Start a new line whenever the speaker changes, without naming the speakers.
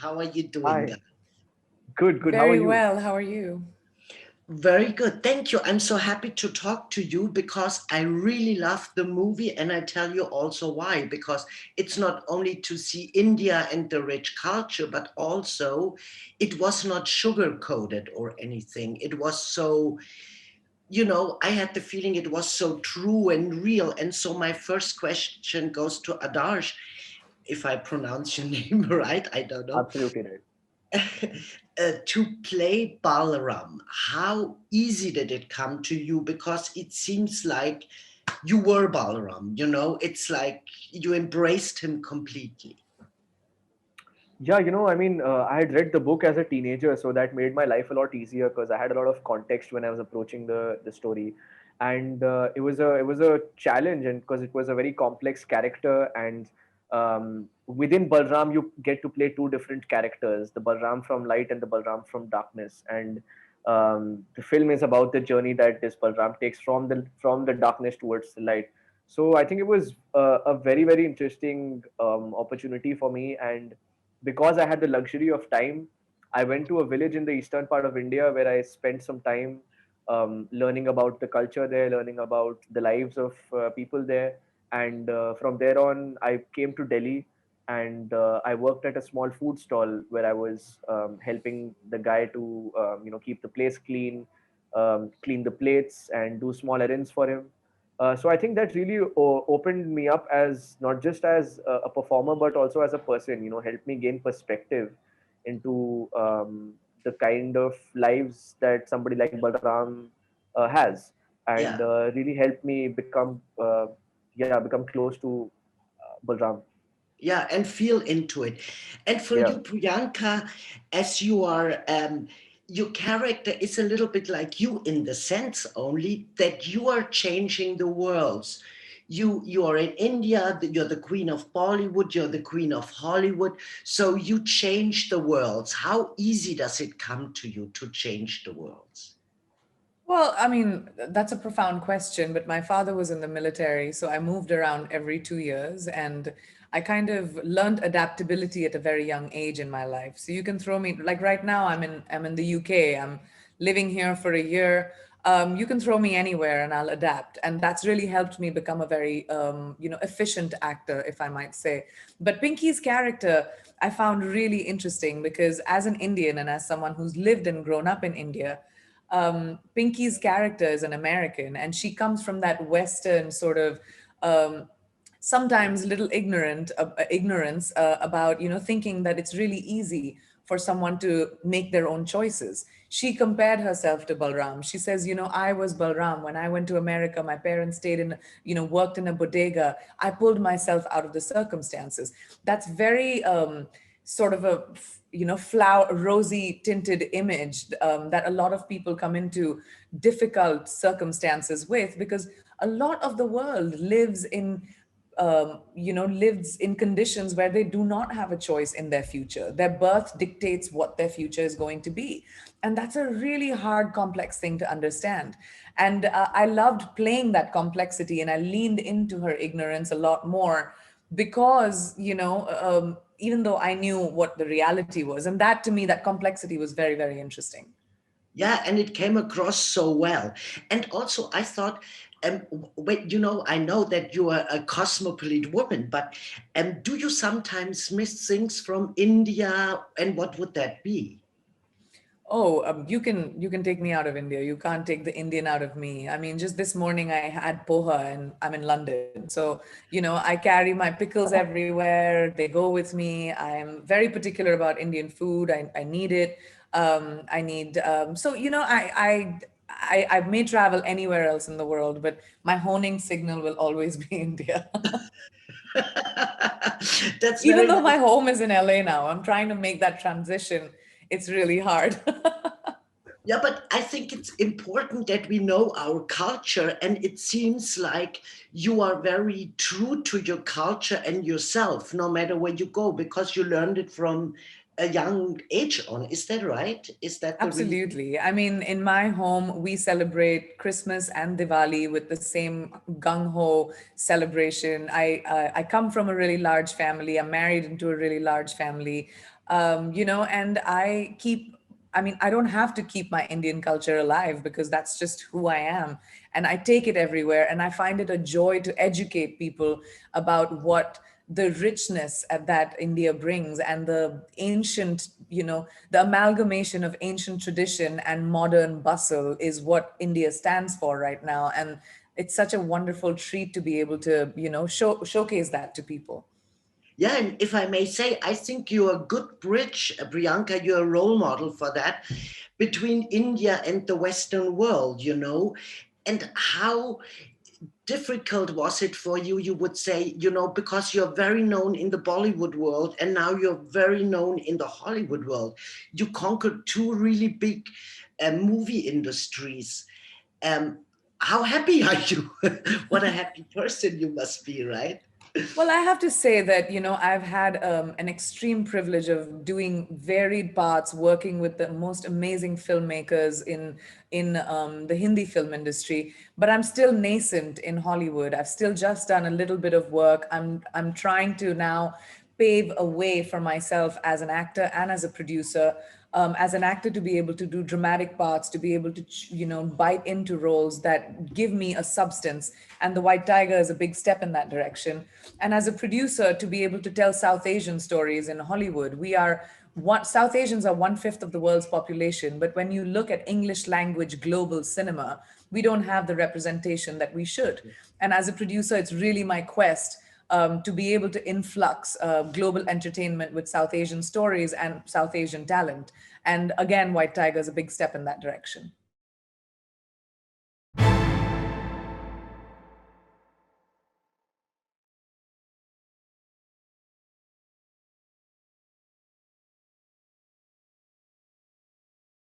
How are you doing?
Hi. Good, good. How are
Very
you?
well. How are you?
Very good. Thank you. I'm so happy to talk to you because I really love the movie, and I tell you also why. Because it's not only to see India and the rich culture, but also it was not sugar coated or anything. It was so, I had the feeling it was so true and real. And so my first question goes to Adarsh, if I pronounce your name right, I don't know.
Absolutely right.
To play Balaram, how easy did it come to you? Because it seems like you were Balaram, it's like you embraced him completely.
Yeah, I had read the book as a teenager, so that made my life a lot easier because I had a lot of context when I was approaching the story, and it was a challenge, and because it was a very complex character, and within Balram you get to play two different characters, the Balram from light and the Balram from darkness, and the film is about the journey that this Balram takes from the darkness towards the light. So I think it was a very very interesting opportunity for me, and because I had the luxury of time, I went to a village in the eastern part of India where I spent some time learning about the culture there, learning about the lives of people there. And from there on, I came to Delhi, and I worked at a small food stall where I was helping the guy to keep the place clean, clean the plates, and do small errands for him. So I think that really opened me up as not just as a performer but also as a person. Helped me gain perspective into the kind of lives that somebody like Balram has, and
Yeah.
really helped me become close to Balram.
Yeah, and feel into it. And for
Yeah.
you, Priyanka, as you are, your character is a little bit like you in the sense only that you are changing the worlds. You are in India, you're the queen of Bollywood, you're the queen of Hollywood. So you change the worlds. How easy does it come to you to change the worlds?
Well, I mean, that's a profound question, but my father was in the military, so I moved around every 2 years and I kind of learned adaptability at a very young age in my life. So you can throw me like right now I'm in the UK. I'm living here for a year. You can throw me anywhere and I'll adapt. And that's really helped me become a very efficient actor, if I might say. But Pinky's character I found really interesting because as an Indian and as someone who's lived and grown up in India, Pinky's character is an American, and she comes from that Western sort of sometimes little ignorance about thinking that it's really easy for someone to make their own choices. She compared herself to Balram. She says, I was Balram when I went to America. My parents stayed in, worked in a bodega. I pulled myself out of the circumstances. That's very sort of a flower rosy tinted image that a lot of people come into difficult circumstances with, because a lot of the world lives in conditions where they do not have a choice in their future. Their birth dictates what their future is going to be. And that's a really hard, complex thing to understand. And I loved playing that complexity and I leaned into her ignorance a lot more because, even though I knew what the reality was. And that to me, that complexity was very, very interesting.
Yeah, and it came across so well. And also, I thought, wait, I know that you are a cosmopolite woman, but do you sometimes miss things from India? And what would that be?
Oh, you can take me out of India. You can't take the Indian out of me. I mean, just this morning I had poha and I'm in London. So, I carry my pickles everywhere. They go with me. I'm very particular about Indian food. I need it. I need so I may travel anywhere else in the world, but my honing signal will always be India.
That's
Even
very
though
nice.
my home is in LA now, I'm trying to make that transition. It's really hard.
Yeah, but I think it's important that we know our culture, and it seems like you are very true to your culture and yourself, no matter where you go, because you learned it from a young age on. Is that right? Is that the reason?
Absolutely. I mean, in my home, we celebrate Christmas and Diwali with the same gung ho celebration. I come from a really large family. I'm married into a really large family. And I mean, I don't have to keep my Indian culture alive because that's just who I am. And I take it everywhere. And I find it a joy to educate people about what the richness that India brings, and the ancient, the amalgamation of ancient tradition and modern bustle is what India stands for right now. And it's such a wonderful treat to be able to, showcase that to people.
Yeah, and if I may say, I think you're a good bridge, Priyanka. You're a role model for that between India and the Western world, And how difficult was it for you, you would say, because you're very known in the Bollywood world and now you're very known in the Hollywood world. You conquered two really big movie industries. Um, how happy are you? What a happy person you must be, right?
Well, I have to say that, I've had an extreme privilege of doing varied parts, working with the most amazing filmmakers in the Hindi film industry. But I'm still nascent in Hollywood. I've still just done a little bit of work. I'm trying to now pave a way for myself as an actor and as a producer. As an actor, to be able to do dramatic parts, to be able to bite into roles that give me a substance, and the White Tiger is a big step in that direction. And as a producer, to be able to tell South Asian stories in Hollywood. South Asians are 1/5 of the world's population, but when you look at English language global cinema, we don't have the representation that we should. And as a producer, it's really my quest to be able to influx global entertainment with South Asian stories and South Asian talent. And again, White Tiger is a big step in that direction.